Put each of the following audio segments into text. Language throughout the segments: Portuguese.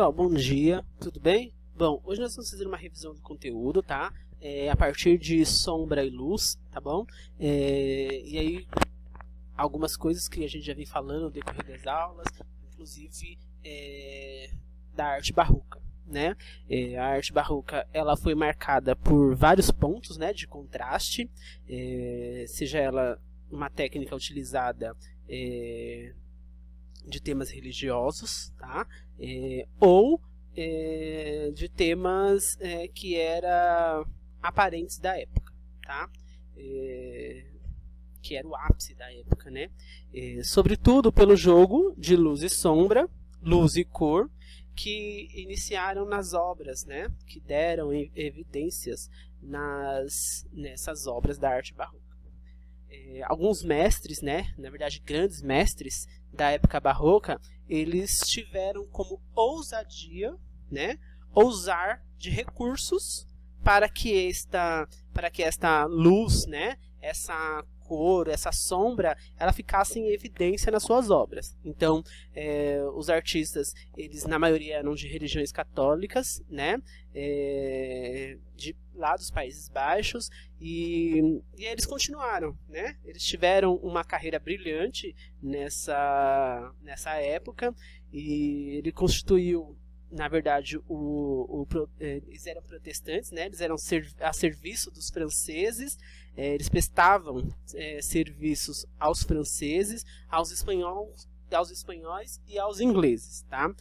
pessoal, bom dia, tudo bem? Bom, hoje nós vamos fazer uma revisão do conteúdo, tá? A partir de sombra e luz, tá bom? E aí, algumas coisas que a gente já vem falando no decorrer das aulas, inclusive da arte barroca, né? A arte barroca, ela foi marcada por vários pontos, né, de contraste, seja ela uma técnica utilizada de temas religiosos, tá? Ou de temas que eram aparentes da época, tá? Que era o ápice da época, né? Sobretudo pelo jogo de luz e sombra, luz e cor, que iniciaram nas obras, né? Que deram evidências nessas obras da arte barroca. Alguns mestres, né, na verdade grandes mestres da época barroca, eles tiveram como ousadia, né, ousar de recursos para que esta luz, né, essa cor, essa sombra, ela ficasse em evidência nas suas obras. Então, os artistas, eles na maioria eram de religiões católicas, né, lá dos Países Baixos, e eles continuaram, né? Eles tiveram uma carreira brilhante nessa época, e ele constituiu, na verdade, eles eram protestantes, né? Eles eram a serviço dos franceses, eles prestavam serviços aos franceses, aos espanhóis e aos ingleses, tá?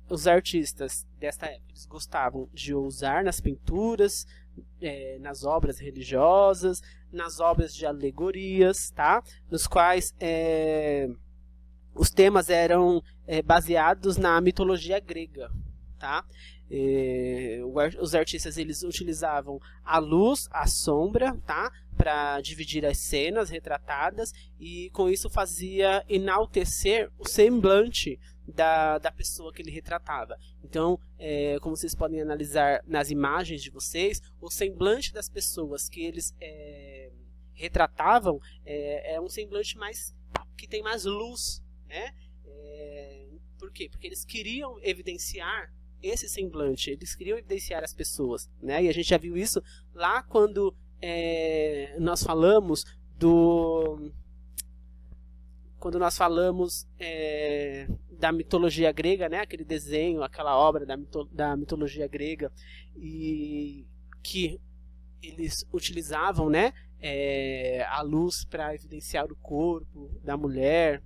Os artistas desta época, eles gostavam de ousar nas pinturas, nas obras religiosas, nas obras de alegorias, tá? Nos quais os temas eram baseados na mitologia grega, tá? Os artistas, eles utilizavam a luz, a sombra, tá? Para dividir as cenas retratadas, e com isso fazia enaltecer o semblante da pessoa que ele retratava. Então, como vocês podem analisar nas imagens de vocês, o semblante das pessoas que eles retratavam é um semblante que tem mais luz, né? Por quê? Porque eles queriam evidenciar esse semblante, eles queriam evidenciar as pessoas, né? E a gente já viu isso lá quando nós falamos da mitologia grega, né? Aquele desenho, aquela obra da mitologia grega, e que eles utilizavam, né, a luz para evidenciar o corpo da mulher,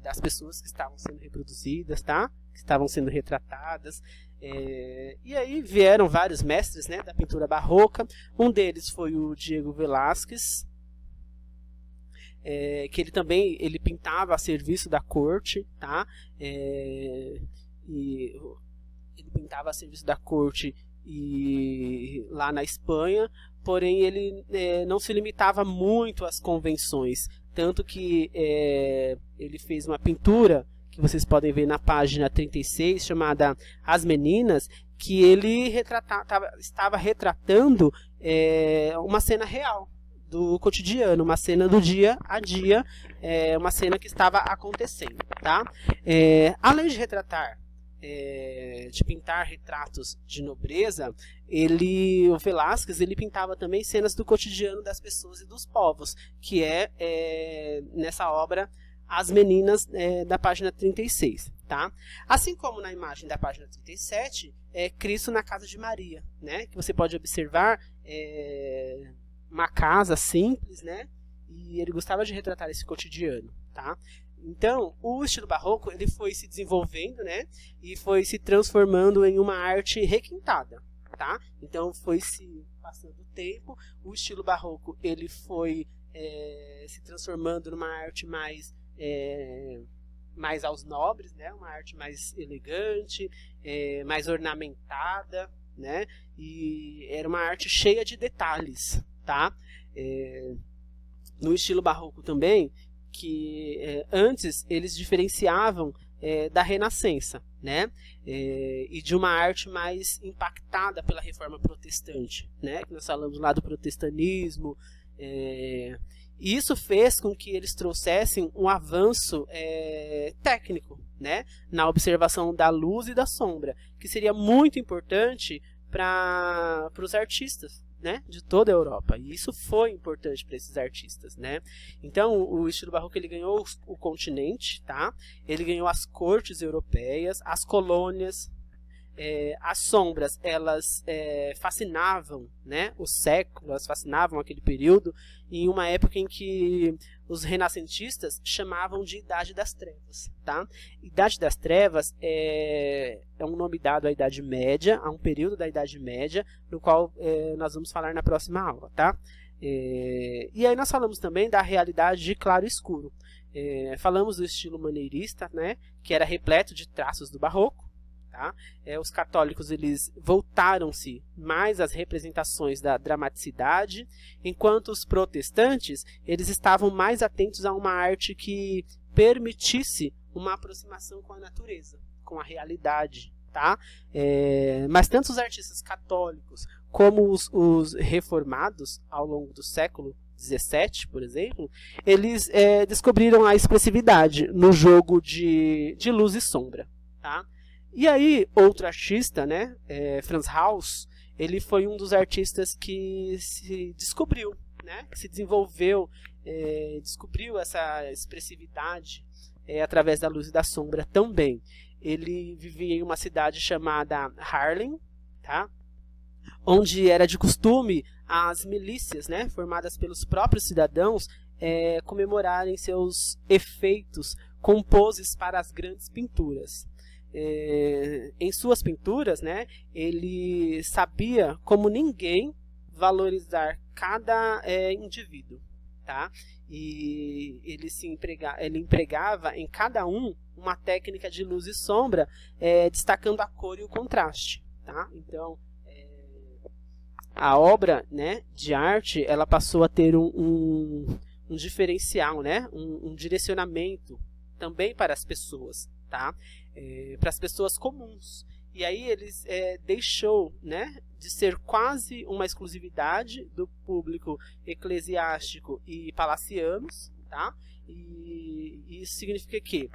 das pessoas que estavam sendo reproduzidas, tá? Que estavam sendo retratadas. E aí vieram vários mestres, né, da pintura barroca. Um deles foi o Diego Velázquez, que ele pintava a serviço da corte, tá? E ele pintava a serviço da corte lá na Espanha, porém ele não se limitava muito às convenções, tanto que ele fez uma pintura que vocês podem ver na página 36, chamada As Meninas, que ele estava retratando uma cena real do cotidiano, uma cena do dia a dia, uma cena que estava acontecendo, tá? Além de retratar, de pintar retratos de nobreza, o Velázquez, ele pintava também cenas do cotidiano das pessoas e dos povos, que nessa obra As Meninas, da página 36, tá? Assim como na imagem da página 37, Cristo na casa de Maria, né? Que você pode observar uma casa simples, né? E ele gostava de retratar esse cotidiano, tá? Então, o estilo barroco, ele foi se desenvolvendo, né? E foi se transformando em uma arte requintada, tá? Então, foi se passando o tempo, o estilo barroco, ele foi se transformando numa arte mais aos nobres, né? Uma arte mais elegante, mais ornamentada, né? E era uma arte cheia de detalhes, tá? No estilo barroco também, que antes eles diferenciavam da Renascença, né? E de uma arte mais impactada pela Reforma Protestante, né? Que nós falamos lá do protestantismo, E isso fez com que eles trouxessem um avanço técnico, né, na observação da luz e da sombra, que seria muito importante para os artistas, né, de toda a Europa. E isso foi importante para esses artistas, né? Então, o estilo barroco ele ganhou o continente, tá? Ele ganhou as cortes europeias, as colônias. As sombras, elas fascinavam, né, o século, elas fascinavam aquele período, em uma época em que os renascentistas chamavam de Idade das Trevas, tá? Idade das Trevas é um nome dado à Idade Média, a um período da Idade Média, no qual nós vamos falar na próxima aula, tá? E aí nós falamos também da realidade de claro e escuro. Falamos do estilo maneirista, né, que era repleto de traços do barroco. Tá? Os católicos eles voltaram-se mais às representações da dramaticidade, enquanto os protestantes eles estavam mais atentos a uma arte que permitisse uma aproximação com a natureza, com a realidade. Tá? Mas tanto os artistas católicos como os reformados ao longo do século XVII, por exemplo, eles descobriram a expressividade no jogo de luz e sombra. Tá? E aí, outro artista, né, Frans Hals, ele foi um dos artistas que se descobriu, né, que se desenvolveu, descobriu essa expressividade através da luz e da sombra também. Ele vivia em uma cidade chamada Haarlem, tá, onde era de costume as milícias, né, formadas pelos próprios cidadãos, comemorarem seus efeitos com poses para as grandes pinturas. Em suas pinturas, né, ele sabia como ninguém valorizar cada indivíduo, tá? E ele empregava em cada um uma técnica de luz e sombra, destacando a cor e o contraste, tá? Então, a obra, né, de arte ela passou a ter um diferencial, né, um direcionamento também para as pessoas, tá? Para as pessoas comuns. E aí eles deixou, né, de ser quase uma exclusividade do público eclesiástico e palacianos, tá? E isso significa que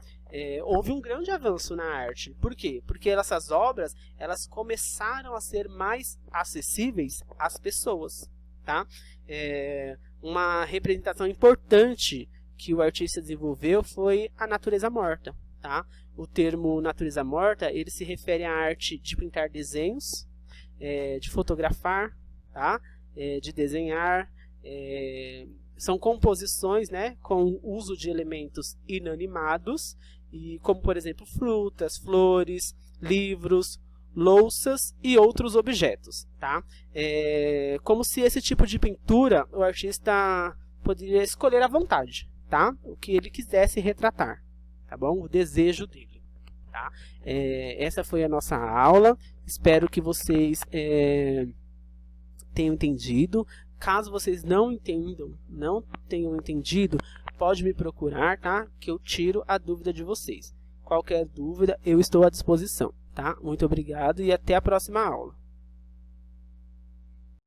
houve um grande avanço na arte. Por quê? Porque essas obras elas começaram a ser mais acessíveis às pessoas, tá? Uma representação importante que o artista desenvolveu foi a natureza morta. Tá? O termo natureza morta ele se refere à arte de pintar desenhos, de fotografar, tá? De desenhar. São composições, né, com uso de elementos inanimados, e como por exemplo frutas, flores, livros, louças e outros objetos. Tá? Como se esse tipo de pintura o artista poderia escolher à vontade, tá? O que ele quisesse retratar. Tá bom? O desejo dele. Tá? Essa foi a nossa aula. Espero que vocês tenham entendido. Caso vocês não tenham entendido, pode me procurar, tá? Que eu tiro a dúvida de vocês. Qualquer dúvida, eu estou à disposição. Tá? Muito obrigado e até a próxima aula.